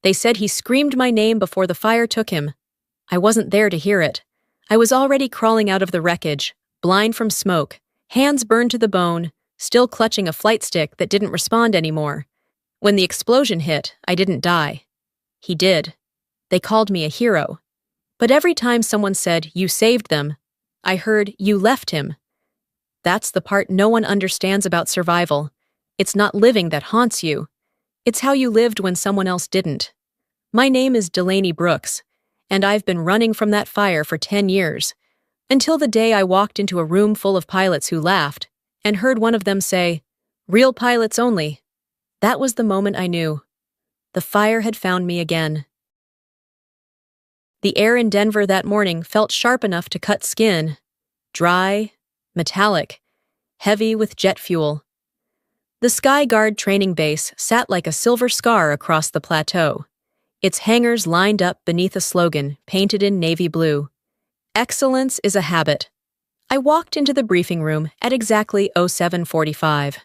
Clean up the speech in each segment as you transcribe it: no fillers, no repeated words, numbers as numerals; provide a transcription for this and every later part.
They said he screamed my name before the fire took him. I wasn't there to hear it. I was already crawling out of the wreckage, blind from smoke, hands burned to the bone, still clutching a flight stick that didn't respond anymore. When the explosion hit, I didn't die. He did. They called me a hero. But every time someone said, "You saved them," I heard, "You left him." That's the part no one understands about survival. It's not living that haunts you. It's how you lived when someone else didn't. My name is Delaney Brooks, and I've been running from that fire for 10 years, until the day I walked into a room full of pilots who laughed, and heard one of them say, "Real pilots only." That was the moment I knew. The fire had found me again. The air in Denver that morning felt sharp enough to cut skin. Dry, metallic, heavy with jet fuel. The Sky Guard training base sat like a silver scar across the plateau, its hangars lined up beneath a slogan painted in navy blue. Excellence is a habit. I walked into the briefing room at exactly 07:45.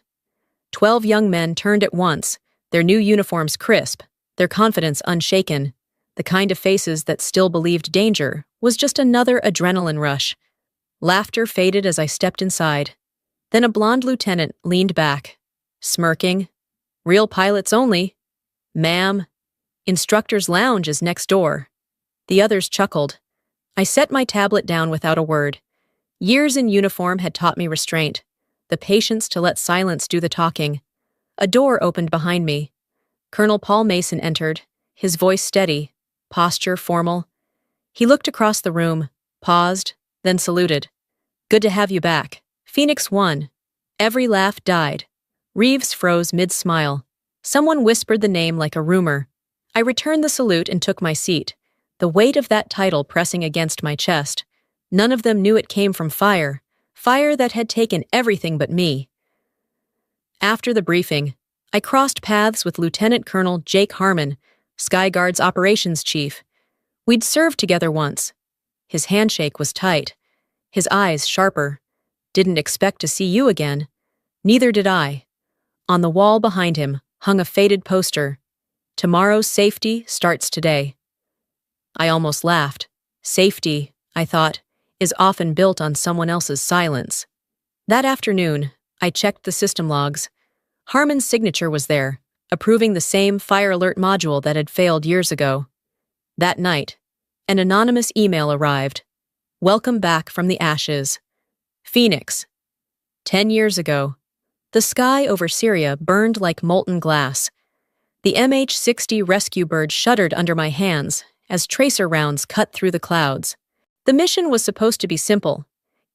12 young men turned at once, their new uniforms crisp, their confidence unshaken. The kind of faces that still believed danger was just another adrenaline rush. Laughter faded as I stepped inside. Then a blonde lieutenant leaned back, smirking. "Real pilots only. Ma'am, Instructor's lounge is next door." The others chuckled. I set my tablet down without a word. Years in uniform had taught me restraint, the patience to let silence do the talking. A door opened behind me. Colonel Paul Mason entered, his voice steady, posture formal. He looked across the room, paused, then saluted. "Good to have you back. Phoenix 1. Every laugh died. Reeves froze mid-smile. Someone whispered the name like a rumor. I returned the salute and took my seat, the weight of that title pressing against my chest. None of them knew it came from fire that had taken everything but me. After the briefing, I crossed paths with Lieutenant Colonel Jake Harmon, Sky Guard's operations chief. We'd served together once. His handshake was tight, his eyes sharper. "Didn't expect to see you again." Neither did I. On the wall behind him hung a faded poster. "Tomorrow's safety starts today." I almost laughed. Safety, I thought, is often built on someone else's silence. That afternoon, I checked the system logs. Harmon's signature was there, approving the same fire alert module that had failed years ago. That night, an anonymous email arrived. "Welcome back from the ashes. Phoenix. 10 years ago, the sky over Syria burned like molten glass. The MH-60 rescue bird shuddered under my hands as tracer rounds cut through the clouds. The mission was supposed to be simple: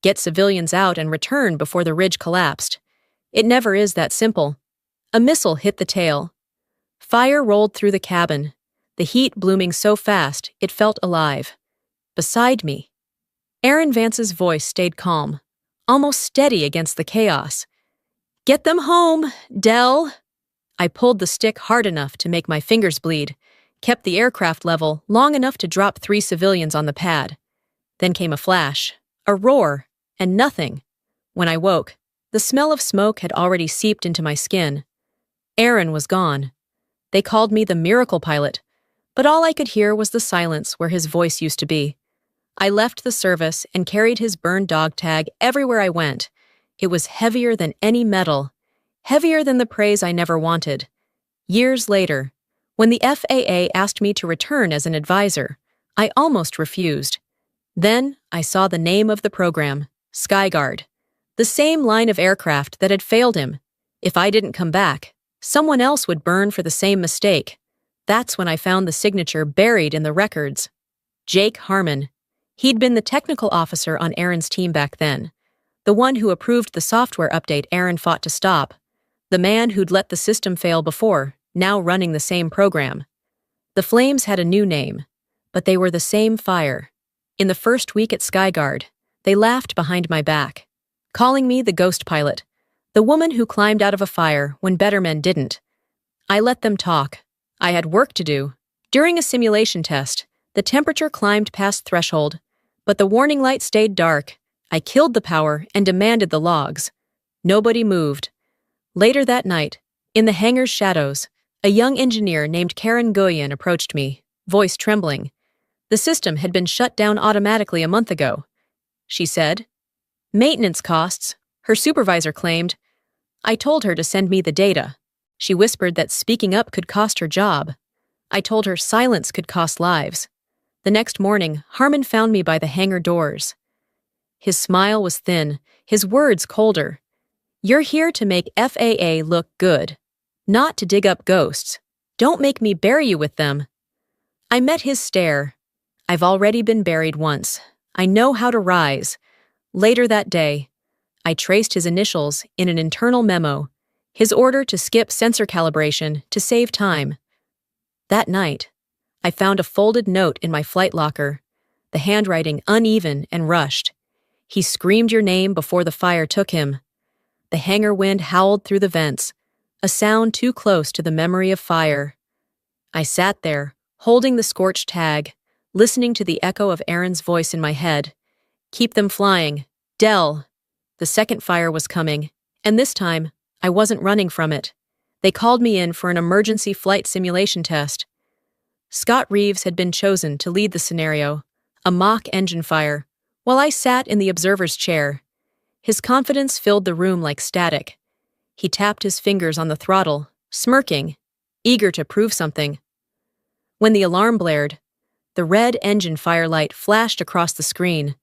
get civilians out and return before the ridge collapsed. It never is that simple. A missile hit the tail. Fire rolled through the cabin, the heat blooming so fast it felt alive. Beside me, Aaron Vance's voice stayed calm, almost steady against the chaos. "Get them home, Del." I pulled the stick hard enough to make my fingers bleed, kept the aircraft level long enough to drop 3 civilians on the pad. Then came a flash, a roar, and nothing. When I woke, the smell of smoke had already seeped into my skin. Aaron was gone. They called me the miracle pilot, but all I could hear was the silence where his voice used to be. I left the service and carried his burned dog tag everywhere I went. It was heavier than any medal, heavier than the praise I never wanted. Years later, when the FAA asked me to return as an advisor, I almost refused. Then I saw the name of the program, Sky Guard, the same line of aircraft that had failed him. If I didn't come back, someone else would burn for the same mistake. That's when I found the signature buried in the records. Jake Harmon. He'd been the technical officer on Aaron's team back then, the one who approved the software update Aaron fought to stop, the man who'd let the system fail before, now running the same program. The flames had a new name, but they were the same fire. In the first week at Sky Guard, they laughed behind my back, calling me the ghost pilot, the woman who climbed out of a fire when better men didn't. I let them talk. I had work to do. During a simulation test, the temperature climbed past threshold, but the warning light stayed dark. I killed the power and demanded the logs. Nobody moved. Later that night, in the hangar's shadows, A young engineer named Karen Goyen approached me, voice trembling. The system had been shut down automatically a month ago, she said. Maintenance costs, her supervisor claimed. I told her to send me the data. She whispered that speaking up could cost her job. I told her silence could cost lives. The next morning, Harmon found me by the hangar doors. His smile was thin, his words colder. You're here to make FAA look good, not to dig up ghosts. Don't make me bury you with them. I met his stare. I've already been buried once. I know how to rise. Later that day, I traced his initials in an internal memo, his order to skip sensor calibration to save time. That night, I found a folded note in my flight locker, the handwriting uneven and rushed. He screamed your name before the fire took him. The hangar wind howled through the vents, a sound too close to the memory of fire. I sat there, holding the scorched tag, listening to the echo of Aaron's voice in my head. Keep them flying. Dell. The second fire was coming, and this time, I wasn't running from it. They called me in for an emergency flight simulation test. Scott Reeves had been chosen to lead the scenario, a mock engine fire, while I sat in the observer's chair. His confidence filled the room like static. He tapped his fingers on the throttle, smirking, eager to prove something. When the alarm blared, the red engine firelight flashed across the screen.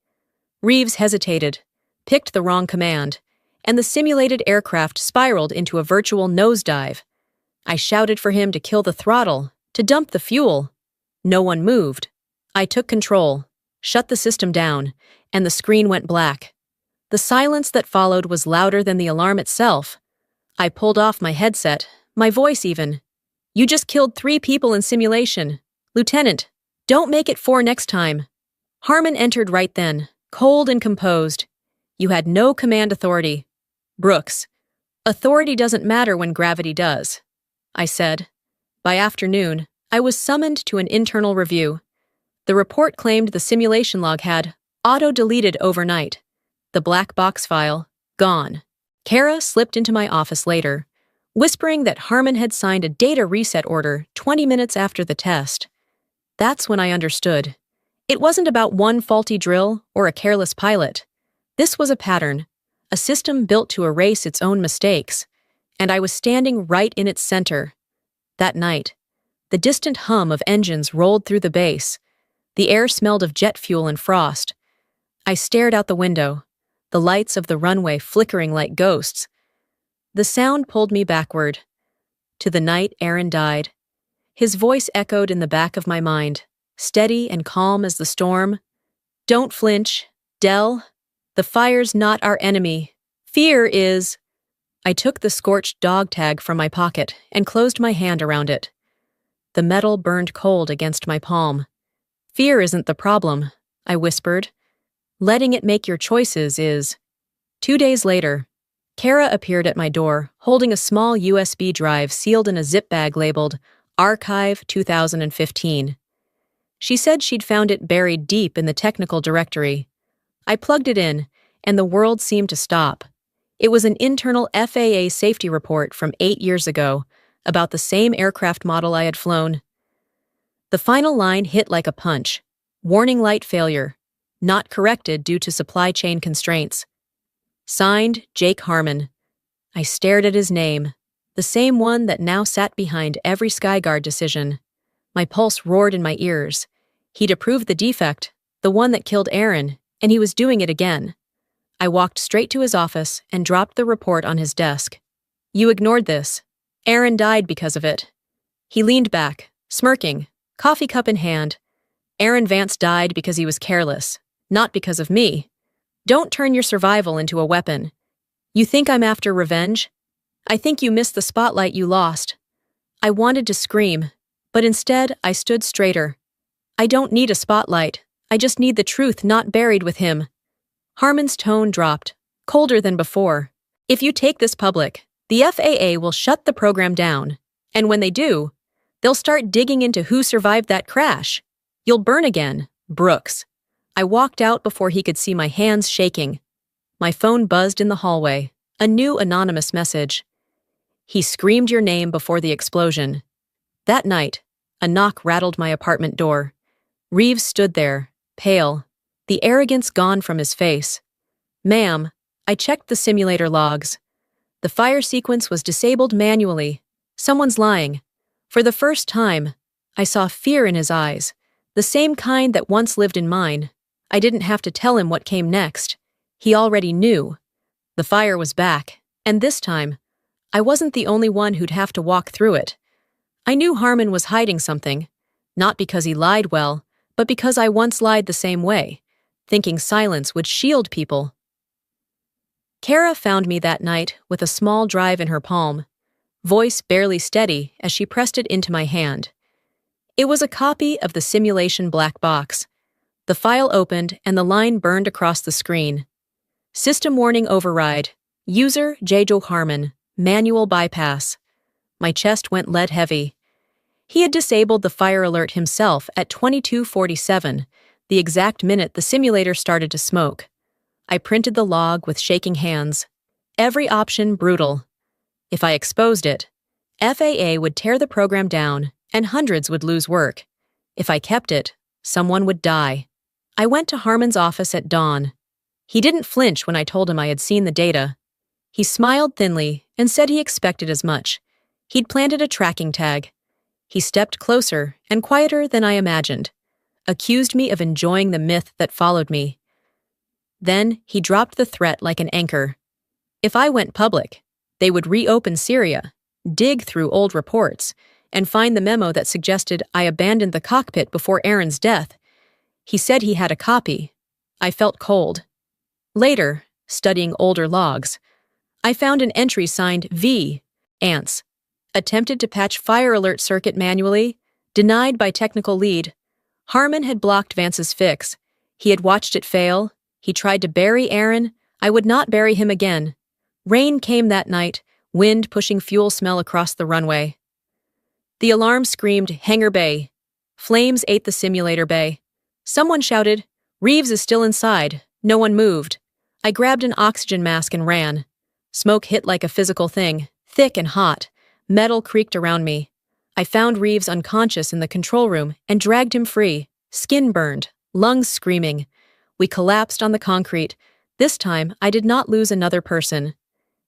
Reeves hesitated, picked the wrong command, and the simulated aircraft spiraled into a virtual nosedive. I shouted for him to kill the throttle, to dump the fuel. No one moved. I took control, shut the system down, and the screen went black. The silence that followed was louder than the alarm itself. I pulled off my headset, my voice even. You just killed 3 people in simulation. Lieutenant, don't make it 4 next time. Harmon entered right then, cold and composed. You had no command authority. Brooks, authority doesn't matter when gravity does, I said. By afternoon, I was summoned to an internal review. The report claimed the simulation log had auto-deleted overnight. The black box file, gone. Kara slipped into my office later, whispering that Harmon had signed a data reset order 20 minutes after the test. That's when I understood. It wasn't about one faulty drill or a careless pilot. This was a pattern, a system built to erase its own mistakes, and I was standing right in its center. That night, the distant hum of engines rolled through the base. The air smelled of jet fuel and frost. I stared out the window, the lights of the runway flickering like ghosts. The sound pulled me backward, to the night Aaron died. His voice echoed in the back of my mind, steady and calm as the storm. Don't flinch, Dell. The fire's not our enemy. Fear is. I took the scorched dog tag from my pocket and closed my hand around it. The metal burned cold against my palm. Fear isn't the problem, I whispered. Letting it make your choices is. 2 days later, Kara appeared at my door, holding a small USB drive sealed in a zip bag labeled Archive 2015. She said she'd found it buried deep in the technical directory. I plugged it in, and the world seemed to stop. It was an internal FAA safety report from 8 years ago, about the same aircraft model I had flown. The final line hit like a punch. Warning light failure. Not corrected due to supply chain constraints. Signed, Jake Harmon. I stared at his name, the same one that now sat behind every Skyguard decision. My pulse roared in my ears. He'd approved the defect, the one that killed Aaron, and he was doing it again. I walked straight to his office and dropped the report on his desk. You ignored this. Aaron died because of it. He leaned back, smirking, coffee cup in hand. Aaron Vance died because he was careless, not because of me. Don't turn your survival into a weapon. You think I'm after revenge? I think you missed the spotlight you lost. I wanted to scream, but instead I stood straighter. I don't need a spotlight. I just need the truth not buried with him. Harmon's tone dropped, colder than before. If you take this public, the FAA will shut the program down, and when they do, they'll start digging into who survived that crash. You'll burn again, Brooks. I walked out before he could see my hands shaking. My phone buzzed in the hallway, a new anonymous message. He screamed your name before the explosion. That night, a knock rattled my apartment door. Reeves stood there, pale, the arrogance gone from his face. "Ma'am, I checked the simulator logs. The fire sequence was disabled manually. Someone's lying." For the first time, I saw fear in his eyes, the same kind that once lived in mine. I didn't have to tell him what came next. He already knew. The fire was back, and this time, I wasn't the only one who'd have to walk through it. I knew Harmon was hiding something, not because he lied well, but because I once lied the same way, thinking silence would shield people. Kara found me that night with a small drive in her palm, voice barely steady as she pressed it into my hand. It was a copy of the simulation black box. The file opened and the line burned across the screen. System warning override. User J.J. Harmon. Manual bypass. My chest went lead heavy. He had disabled the fire alert himself at 22:47, the exact minute the simulator started to smoke. I printed the log with shaking hands. Every option brutal. If I exposed it, FAA would tear the program down and hundreds would lose work. If I kept it, someone would die. I went to Harmon's office at dawn. He didn't flinch when I told him I had seen the data. He smiled thinly and said he expected as much. He'd planted a tracking tag. He stepped closer and quieter than I imagined, accused me of enjoying the myth that followed me. Then he dropped the threat like an anchor. If I went public, they would reopen Syria, dig through old reports, and find the memo that suggested I abandoned the cockpit before Aaron's death. He said he had a copy. I felt cold. Later, studying older logs, I found an entry signed V. Ants. Attempted to patch fire alert circuit manually, denied by technical lead. Harmon had blocked Vance's fix. He had watched it fail. He tried to bury Aaron. I would not bury him again. Rain came that night, wind pushing fuel smell across the runway. The alarm screamed, "Hangar Bay." Flames ate the simulator bay. Someone shouted, "Reeves is still inside." No one moved. I grabbed an oxygen mask and ran. Smoke hit like a physical thing, thick and hot. Metal creaked around me. I found Reeves unconscious in the control room and dragged him free, skin burned, lungs screaming. We collapsed on the concrete. This time, I did not lose another person.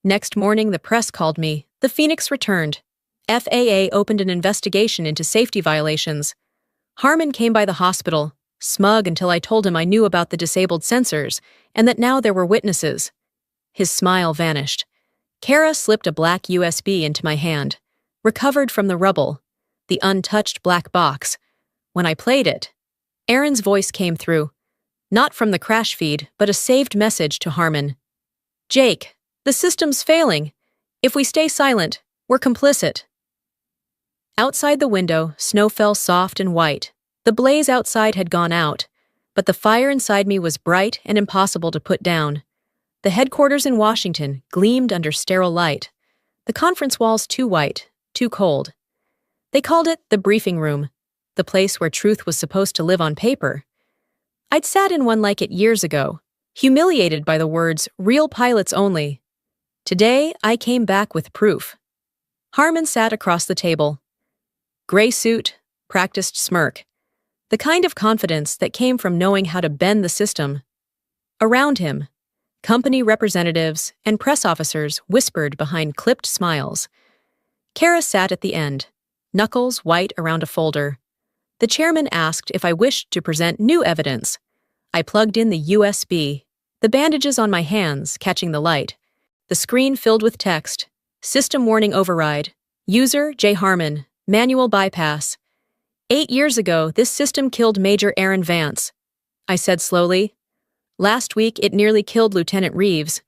Next morning, the press called me. The Phoenix returned. FAA opened an investigation into safety violations. Harmon came by the hospital, smug until I told him I knew about the disabled sensors and that now there were witnesses. His smile vanished. Kara slipped a black USB into my hand, recovered from the rubble, the untouched black box. When I played it, Aaron's voice came through, not from the crash feed, but a saved message to Harmon. "Jake, the system's failing. If we stay silent, we're complicit." Outside the window, snow fell soft and white. The blaze outside had gone out, but the fire inside me was bright and impossible to put down. The headquarters in Washington gleamed under sterile light. The conference walls too white, too cold. They called it the briefing room, the place where truth was supposed to live on paper. I'd sat in one like it years ago, humiliated by the words, "real pilots only." Today, I came back with proof. Harmon sat across the table. Gray suit, practiced smirk. The kind of confidence that came from knowing how to bend the system. Around him, company representatives and press officers whispered behind clipped smiles. Kara sat at the end, knuckles white around a folder. The chairman asked if I wished to present new evidence. I plugged in the USB, the bandages on my hands catching the light. The screen filled with text. System warning override. User J. Harmon. Manual bypass. 8 years ago, this system killed Major Aaron Vance. I said slowly. Last week, it nearly killed Lieutenant Reeves.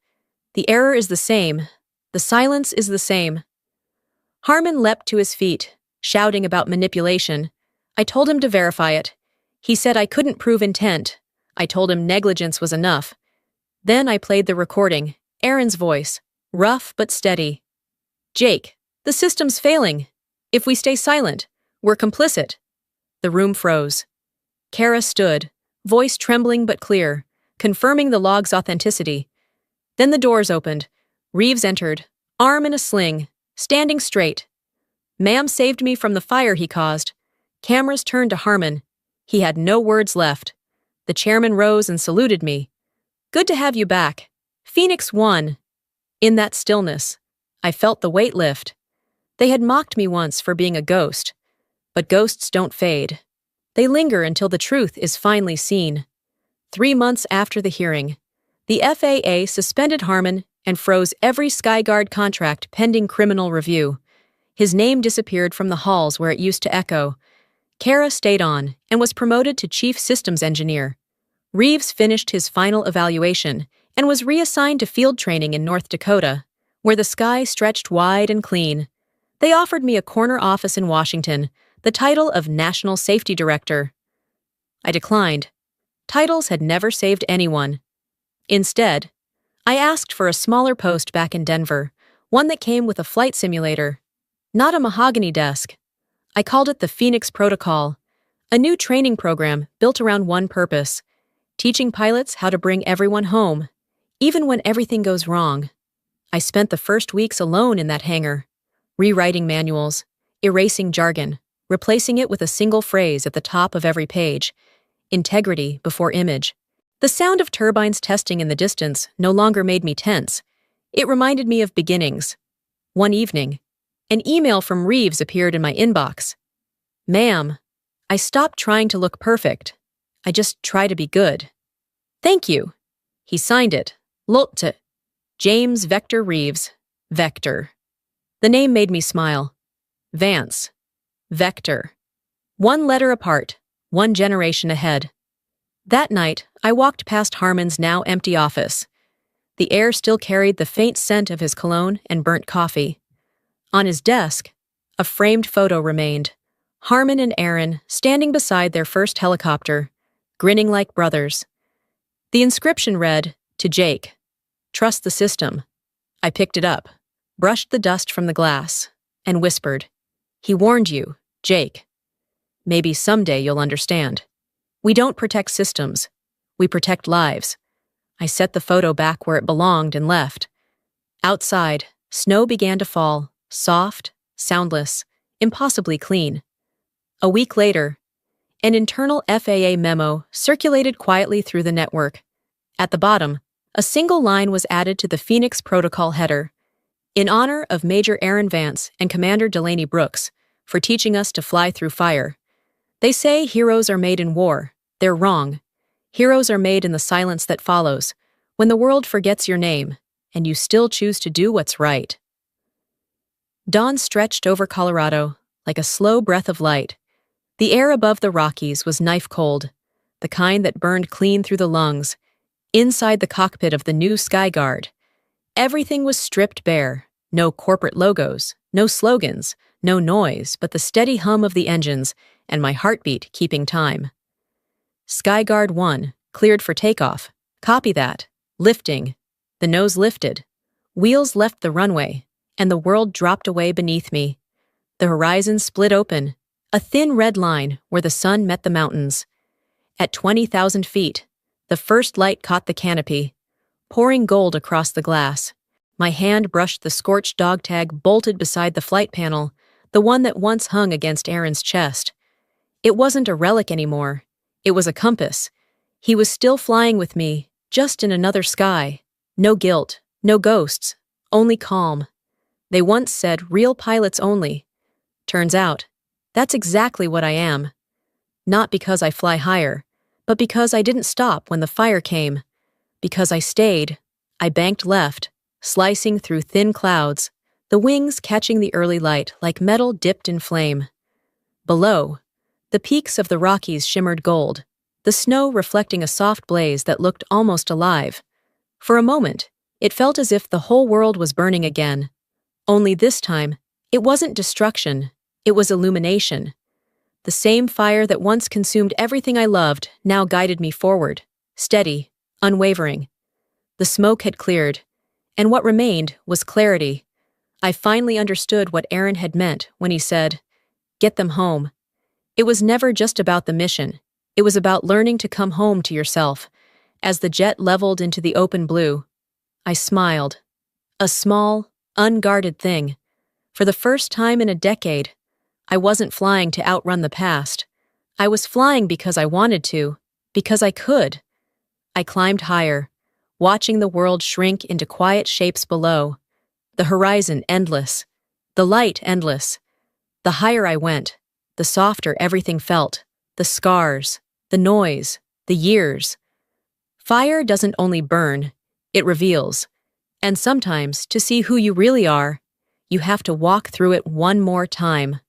The error is the same. The silence is the same. Harmon leapt to his feet, shouting about manipulation. I told him to verify it. He said I couldn't prove intent. I told him negligence was enough. Then I played the recording, Aaron's voice, rough but steady. "Jake, the system's failing. If we stay silent, we're complicit." The room froze. Kara stood, voice trembling but clear, confirming the log's authenticity. Then the doors opened. Reeves entered, arm in a sling, standing straight. Ma'am saved me from the fire he caused. Cameras turned to Harmon. He had no words left. The chairman rose and saluted me. Good to have you back. Phoenix won. In that stillness, I felt the weight lift. They had mocked me once for being a ghost. But ghosts don't fade. They linger until the truth is finally seen. 3 months after the hearing, the FAA suspended Harmon and froze every Skyguard contract pending criminal review. His name disappeared from the halls where it used to echo. Kara stayed on and was promoted to Chief Systems Engineer. Reeves finished his final evaluation and was reassigned to field training in North Dakota, where the sky stretched wide and clean. They offered me a corner office in Washington, the title of National Safety Director. I declined. Titles had never saved anyone. Instead, I asked for a smaller post back in Denver, one that came with a flight simulator. Not a mahogany desk. I called it the Phoenix Protocol, a new training program built around one purpose: teaching pilots how to bring everyone home, even when everything goes wrong. I spent the first weeks alone in that hangar, rewriting manuals, erasing jargon, replacing it with a single phrase at the top of every page: integrity before image. The sound of turbines testing in the distance no longer made me tense. It reminded me of beginnings. One evening, an email from Reeves appeared in my inbox. Ma'am, I stopped trying to look perfect. I just try to be good. Thank you. He signed it. Lotte. James Vector Reeves. Vector. The name made me smile. Vance. Vector. One letter apart, one generation ahead. That night, I walked past Harmon's now empty office. The air still carried the faint scent of his cologne and burnt coffee. On his desk, a framed photo remained. Harmon and Aaron standing beside their first helicopter, grinning like brothers. The inscription read, "To Jake. Trust the system." I picked it up, brushed the dust from the glass, and whispered, "He warned you, Jake. Maybe someday you'll understand. We don't protect systems. We protect lives." I set the photo back where it belonged and left. Outside, snow began to fall, soft, soundless, impossibly clean. A week later, an internal FAA memo circulated quietly through the network. At the bottom, a single line was added to the Phoenix Protocol header: in honor of Major Aaron Vance and Commander Delaney Brooks for teaching us to fly through fire. They say heroes are made in war. They're wrong. Heroes are made in the silence that follows, when the world forgets your name, and you still choose to do what's right. Dawn stretched over Colorado like a slow breath of light. The air above the Rockies was knife-cold, the kind that burned clean through the lungs. Inside the cockpit of the new Skyguard, everything was stripped bare. No corporate logos, no slogans, no noise, but the steady hum of the engines and my heartbeat keeping time. Skyguard 1, cleared for takeoff. Copy that. Lifting. The nose lifted. Wheels left the runway, and the world dropped away beneath me. The horizon split open, a thin red line where the sun met the mountains. At 20,000 feet, the first light caught the canopy, pouring gold across the glass. My hand brushed the scorched dog tag bolted beside the flight panel, the one that once hung against Aaron's chest. It wasn't a relic anymore. It was a compass. He was still flying with me, just in another sky. No guilt, no ghosts, only calm. They once said real pilots only. Turns out, that's exactly what I am. Not because I fly higher, but because I didn't stop when the fire came. Because I stayed. I banked left, slicing through thin clouds, the wings catching the early light like metal dipped in flame. Below, the peaks of the Rockies shimmered gold, the snow reflecting a soft blaze that looked almost alive. For a moment, it felt as if the whole world was burning again. Only this time, it wasn't destruction, it was illumination. The same fire that once consumed everything I loved now guided me forward, steady, unwavering. The smoke had cleared, and what remained was clarity. I finally understood what Aaron had meant when he said, "Get them home." It was never just about the mission. It was about learning to come home to yourself. As the jet leveled into the open blue, I smiled. A small, unguarded thing. For the first time in a decade, I wasn't flying to outrun the past. I was flying because I wanted to, because I could. I climbed higher, watching the world shrink into quiet shapes below, the horizon endless, the light endless. The higher I went, the softer everything felt, the scars, the noise, the years. Fire doesn't only burn, it reveals. And sometimes, to see who you really are, you have to walk through it one more time.